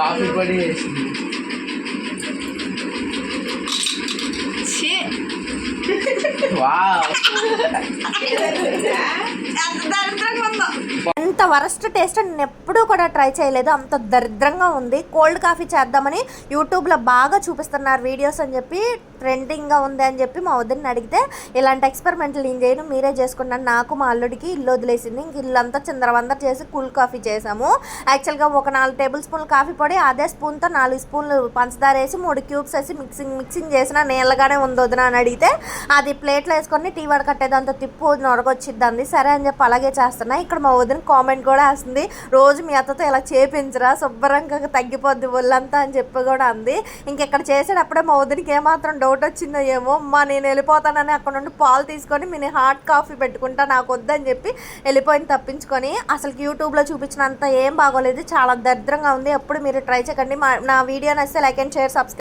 Coffee పొడి వేసింది. ఎంత వరస్ట్ టేస్ట్ నేను ఎప్పుడూ కూడా ట్రై చేయలేదు, అంత దరిద్రంగా ఉంది. కోల్డ్ కాఫీ చేద్దామని యూట్యూబ్లో బాగా చూపిస్తున్నారు వీడియోస్ అని చెప్పి, ట్రెండింగ్గా ఉంది అని చెప్పి మా వదిలిని అడిగితే ఇలాంటి ఎక్స్పెరిమెంట్లు నేను చేయను, మీరే చేసుకున్నాను. నాకు మా అల్లుడికి ఇల్లు వదిలేసింది. ఇంక ఇల్లంతా చిందరవందర చేసి కూల్ కాఫీ చేసాము. యాక్చువల్గా ఒక 4 టేబుల్ స్పూన్లు కాఫీ పొడి, అదే స్పూన్తో 4 స్పూన్లు పంచదార వేసి 3 క్యూబ్స్ వేసి మిక్సింగ్ చేసిన నీళ్ళగానే ఉంది వదిన అని అడిగితే, అది ప్లేట్లో వేసుకొని టీ వడకట్టేదంతా తిప్పు నొరగొచ్చిద్దండి. సరే అని చెప్పి అలాగే చేస్తున్నా. ఇక్కడ మా వదిన కామెంట్ కూడా వస్తుంది, రోజు మీ అత్తతో ఇలా చేపించరా, శుభ్రంగా తగ్గిపోద్ది ఒళ్ళంతా అని చెప్పి కూడా అంది. ఇంకెక్కడ చేసేటప్పుడే మా వదినకి ఏమాత్రం డౌట్ వచ్చిందో ఏమో, నేను వెళ్ళిపోతానని అక్కడ నుండి పాలు తీసుకొని మీ హాట్ కాఫీ పెట్టుకుంటా, నాకు వద్దని చెప్పి వెళ్ళిపోయింది తప్పించుకొని. అసలు యూట్యూబ్లో చూపించినంత ఏం బాగోలేదు, చాలా దరిద్రంగా ఉంది. ఎప్పుడు మీరు ట్రై చేయకండి. నా వీడియో నచ్చితే లైక్ అండ్ షేర్, సబ్స్క్రైబ్.